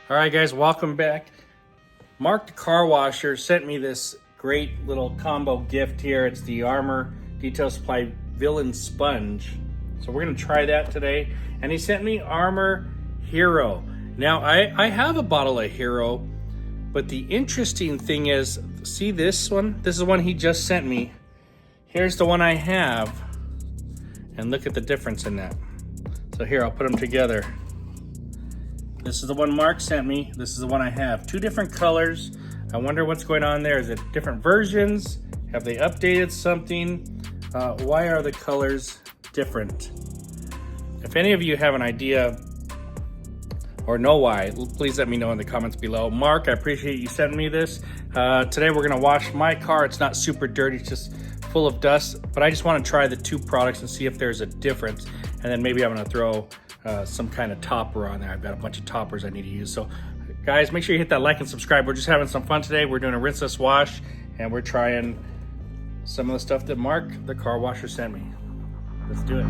All right, guys, welcome back. Marc the Car Washer sent me this great little combo gift here. It's the Armour Detail Supply Villain Sponge. So we're gonna try that today. And he sent me Armour Hero. Now, I have a bottle of Hero, but the interesting thing is, see this one? This is the one he just sent me. Here's the one I have. And look at the difference in that. So here, I'll put them together. This is the one Marc sent me. This is the one I have. Two different colors. I wonder what's going on there. Is it different versions? Have they updated something? Why are the colors different? If any of you have an idea or know why, please let me know in the comments below. Marc, I appreciate you sending me this. Today we're gonna wash my car. It's not super dirty, it's just full of dust, but I just wanna try the two products and see if there's a difference. And then maybe I'm gonna throw some kind of topper on there. I've got a bunch of toppers I need to use. So guys, make sure you hit that like and subscribe. We're just having some fun today. We're doing a rinseless wash and we're trying some of the stuff that Marc the Car Washer sent me. Let's do it.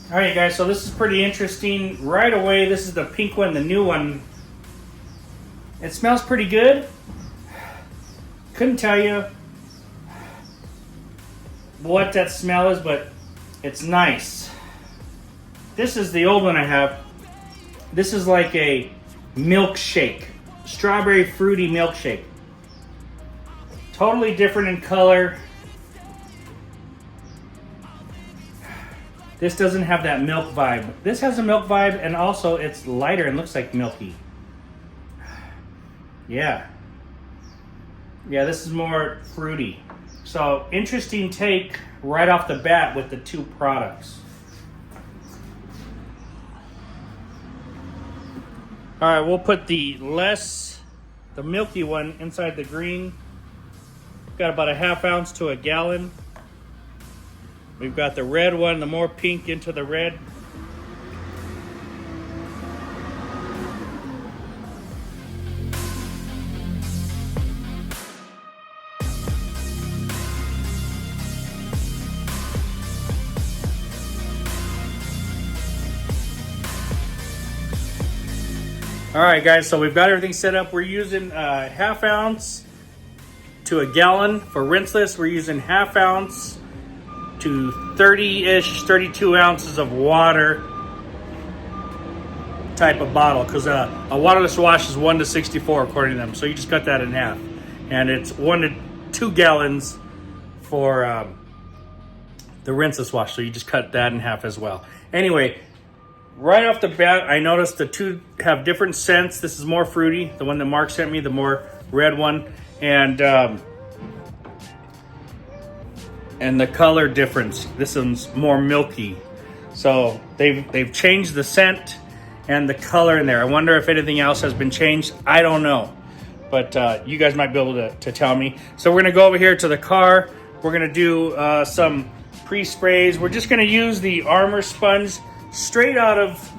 All right, guys, so this is pretty interesting. Right away, this is the pink one, the new one. It smells pretty good. Couldn't tell you what that smell is, but it's nice. This is the old one I have. This is like a milkshake, strawberry fruity milkshake. Totally different in color. This doesn't have that milk vibe. This has a milk vibe, and also it's lighter and looks like milky. Yeah, this is more fruity. So interesting take right off the bat with the two products. All right, we'll put the milky one inside the green. Got about a ½ ounce to a gallon. We've got the red one, the more pink into the red. All right, guys, so we've got everything set up. We're using ½ ounce to a gallon. For rinseless, we're using ½ ounce to 30-ish, 32 ounces of water type of bottle, because a waterless wash is 1 to 64 according to them. So you just cut that in half, and it's 1 to 2 gallons for the rinseless wash. So you just cut that in half as well. Anyway, right off the bat, I noticed the two have different scents. This is more fruity. The one that Marc sent me, the more red one, and the color difference. This one's more milky. So they've changed the scent and the color in there. I wonder if anything else has been changed. I don't know, but you guys might be able to tell me. So we're gonna go over here to the car. We're gonna do some pre-sprays. We're just gonna use the Armour sponge straight out of,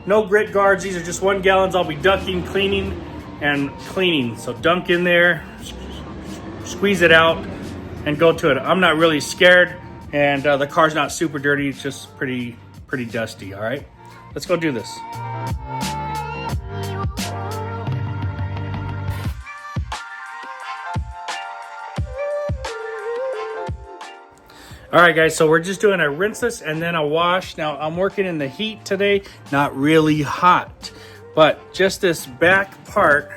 no grit guards. These are just 1 gallons. I'll be ducking, cleaning, and cleaning. So dunk in there, squeeze it out, and go to it. I'm not really scared, and the car's not super dirty. It's just pretty dusty. All right, let's go do this. All right, guys, so we're just doing a rinseless and then a wash. Now, I'm working in the heat today, not really hot, but just this back part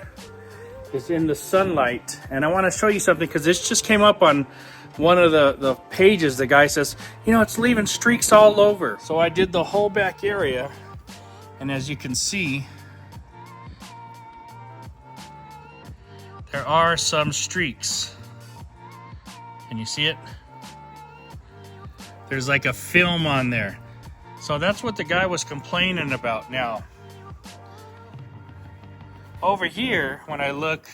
is in the sunlight. And I want to show you something, because this just came up on one of the pages. The guy says, you know, it's leaving streaks all over. So I did the whole back area, and as you can see, there are some streaks. Can you see it? There's like a film on there. So that's what the guy was complaining about. Now, over here, when I look,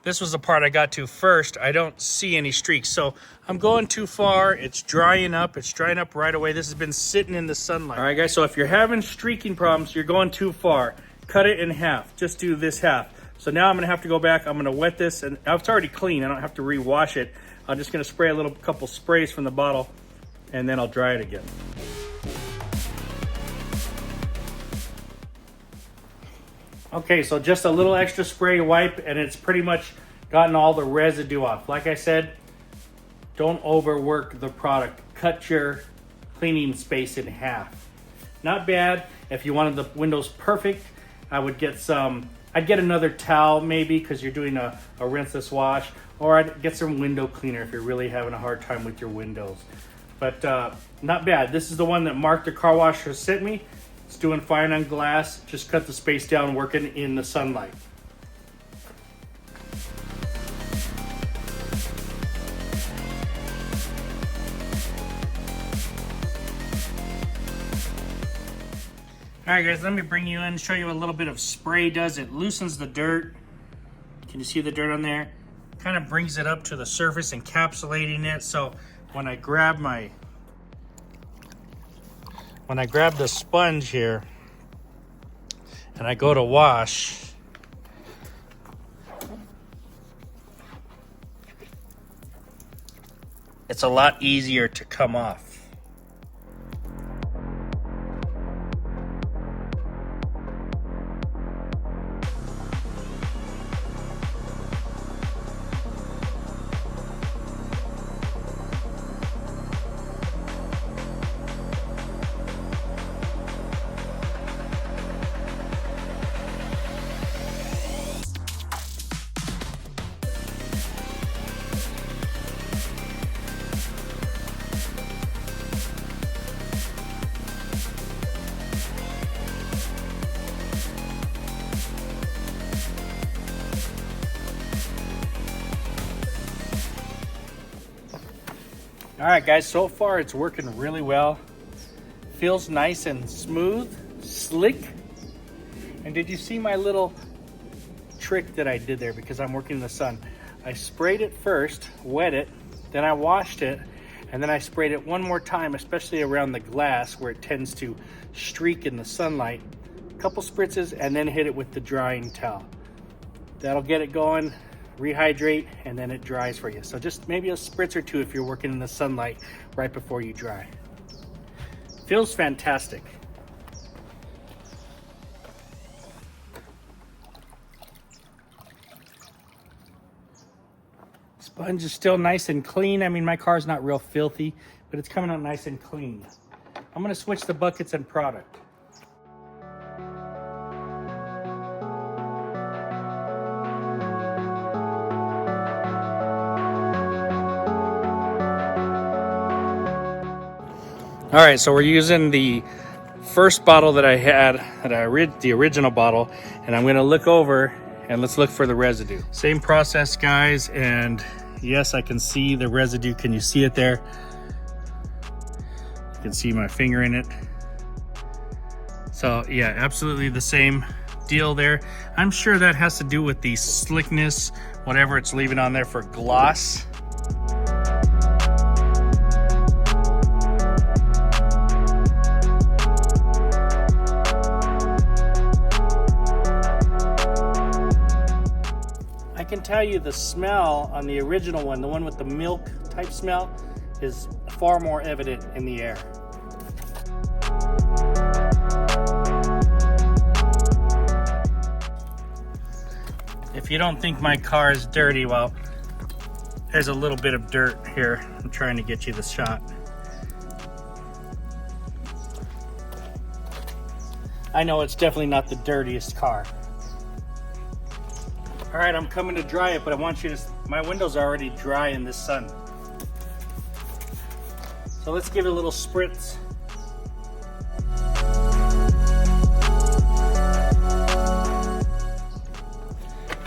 This was the part I got to first. I don't see any streaks, so I'm going too far. It's drying up. It's drying up right away. This has been sitting in the sunlight. All right, guys, so if you're having streaking problems, you're going too far. Cut it in half. Just do this half. So now I'm gonna have to go back. I'm gonna wet this, and it's already clean. I don't have to rewash it. I'm just gonna spray a couple sprays from the bottle, and then I'll dry it again. Okay, so just a little extra spray wipe, and it's pretty much gotten all the residue off. Like I said, don't overwork the product. Cut your cleaning space in half. Not bad. If you wanted the windows perfect, I would get I'd get another towel maybe, because you're doing a rinseless wash, or I'd get some window cleaner if you're really having a hard time with your windows. But not bad. This is the one that Marc the Car Washer sent me. It's doing fine on glass. Just cut the space down working in the sunlight. All right, guys, let me bring you in and show you what a little bit of spray does. It loosens the dirt. Can you see the dirt on there? Kind of brings it up to the surface, encapsulating it. So when I grab the sponge here and I go to wash, it's a lot easier to come off. All right, guys, so far it's working really well. Feels nice and smooth, slick. And did you see my little trick that I did there? Because I'm working in the sun. I sprayed it first, wet it, then I washed it, and then I sprayed it one more time, especially around the glass where it tends to streak in the sunlight. A couple spritzes, and then hit it with the drying towel. That'll get it going, rehydrate, and then it dries for you. So just maybe a spritz or two if you're working in the sunlight right before you dry. Feels fantastic. Sponge is still nice and clean. I mean, my car's not real filthy, but it's coming out nice and clean. I'm gonna switch the buckets and product. All right, so we're using the first bottle that I had, the original bottle, and I'm gonna look over and let's look for the residue. Same process, guys, and yes, I can see the residue. Can you see it there? You can see my finger in it. So yeah, absolutely the same deal there. I'm sure that has to do with the slickness, whatever it's leaving on there for gloss. I can tell you the smell on the original one, the one with the milk type smell, is far more evident in the air. If you don't think my car is dirty, well, there's a little bit of dirt here. I'm trying to get you the shot. I know it's definitely not the dirtiest car. All right, I'm coming to dry it, but I want you to, my window's already dry in this sun. So let's give it a little spritz.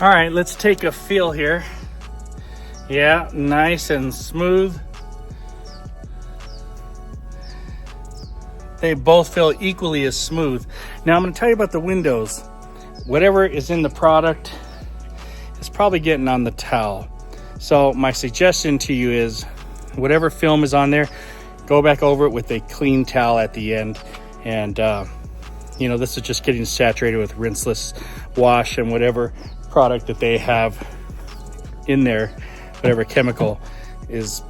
All right, let's take a feel here. Yeah, nice and smooth. They both feel equally as smooth. Now I'm gonna tell you about the windows. Whatever is in the product it's probably getting on the towel. So my suggestion to you is whatever film is on there, go back over it with a clean towel at the end. And you know, this is just getting saturated with rinseless wash and whatever product that they have in there, whatever chemical is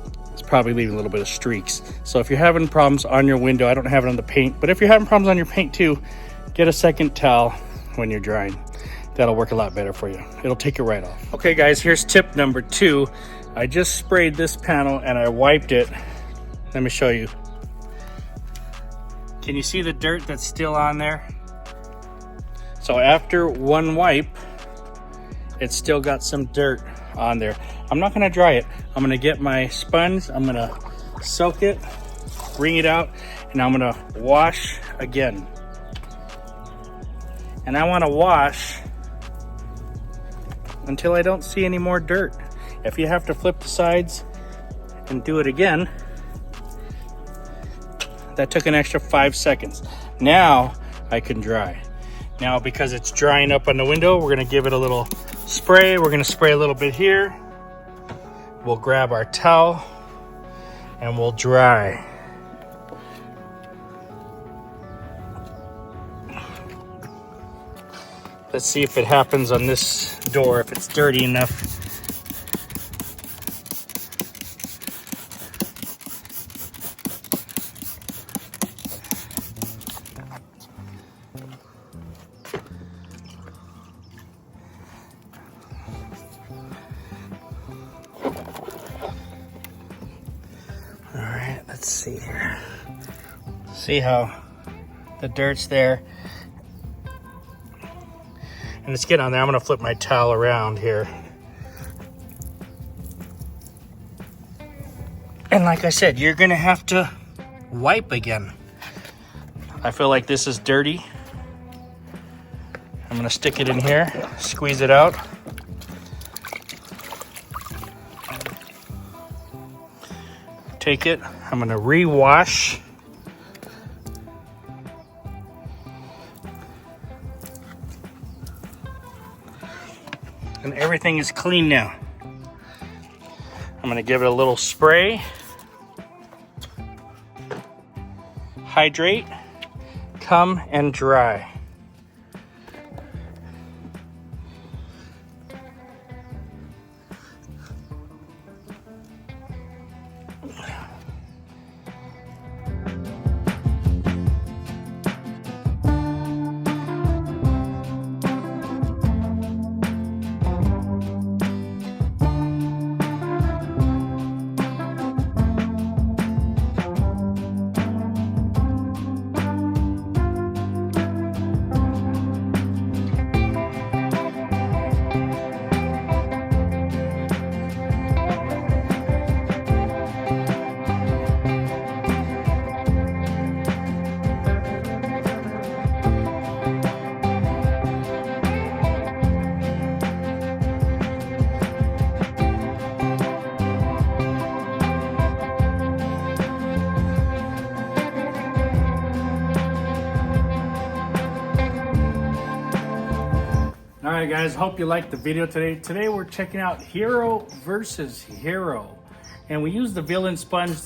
probably leaving a little bit of streaks. So if you're having problems on your window, I don't have it on the paint, but if you're having problems on your paint too, get a second towel when you're drying. That'll work a lot better for you. It'll take it right off. Okay guys, here's tip number 2. I just sprayed this panel and I wiped it. Let me show you. Can you see the dirt that's still on there? So after one wipe, it's still got some dirt on there. I'm not gonna dry it. I'm gonna get my sponge, I'm gonna soak it, wring it out, and I'm gonna wash again. And I wanna wash until I don't see any more dirt. If you have to flip the sides and do it again, that took an extra 5 seconds. Now I can dry. Now because it's drying up on the window, we're gonna give it a little spray. We're gonna spray a little bit here. We'll grab our towel and we'll dry. Let's see if it happens on this door, if it's dirty enough. All right, let's see here. See how the dirt's there. And it's getting on there. I'm gonna flip my towel around here. And like I said, you're gonna have to wipe again. I feel like this is dirty. I'm gonna stick it in here, squeeze it out. Take it, I'm gonna re-wash. And everything is clean now. I'm gonna give it a little spray. Hydrate, come and dry. Alright guys, hope you liked the video today. Today we're checking out Hero versus Hero. And we use the villain sponge.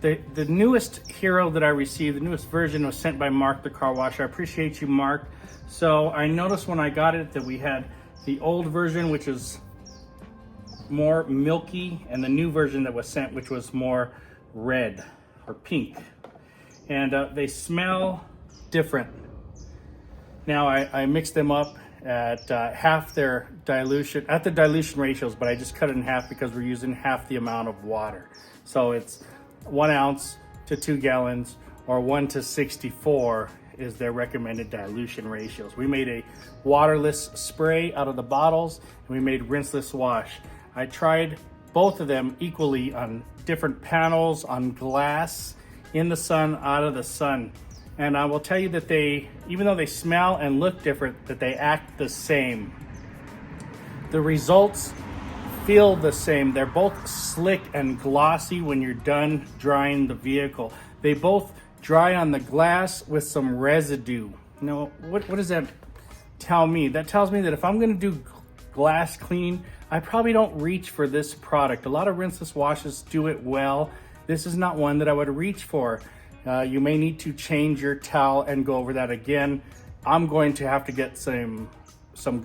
The newest Hero that I received, the newest version was sent by Marc The Car Washer. I appreciate you, Marc. So I noticed when I got it that we had the old version, which is more milky, and the new version that was sent, which was more red or pink. And they smell different. Now I mixed them up at half their dilution, at the dilution ratios, but I just cut it in half because we're using half the amount of water. So it's 1 ounce to 2 gallons, or 1 to 64 is their recommended dilution ratios. We made a waterless spray out of the bottles, and we made rinseless wash. I tried both of them equally on different panels, on glass, in the sun, out of the sun. And I will tell you that they, even though they smell and look different, that they act the same. The results feel the same. They're both slick and glossy when you're done drying the vehicle. They both dry on the glass with some residue. Now, what does that tell me? That tells me that if I'm gonna do glass cleaning, I probably don't reach for this product. A lot of rinseless washes do it well. This is not one that I would reach for. You may need to change your towel and go over that again. I'm going to have to get some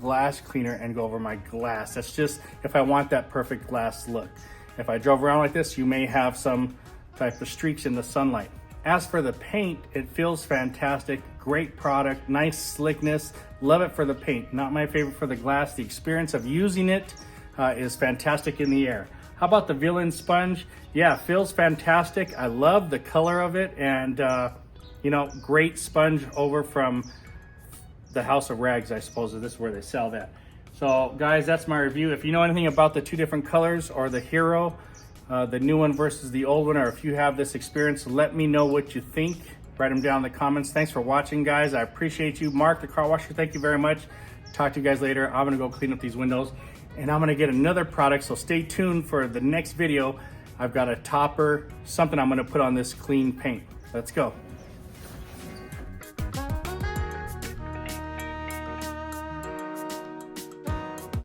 glass cleaner and go over my glass. That's just if I want that perfect glass look. If I drove around like this, you may have some type of streaks in the sunlight. As for the paint, it feels fantastic. Great product, nice slickness. Love it for the paint. Not my favorite for the glass. The experience of using it is fantastic in the air. How about the villain sponge? Yeah, feels fantastic. I love the color of it, and you know, great sponge over from the House of Rags, I suppose. This is where they sell that. So guys, that's my review. If you know anything about the two different colors or the Hero, the new one versus the old one, or if you have this experience, let me know what you think. Write them down in the comments. Thanks for watching, guys. I appreciate you. Mark the Car Washer, thank you very much. Talk to you guys later. I'm gonna go clean up these windows, and I'm gonna get another product, so stay tuned for the next video. I've got a topper, something I'm gonna put on this clean paint. Let's go.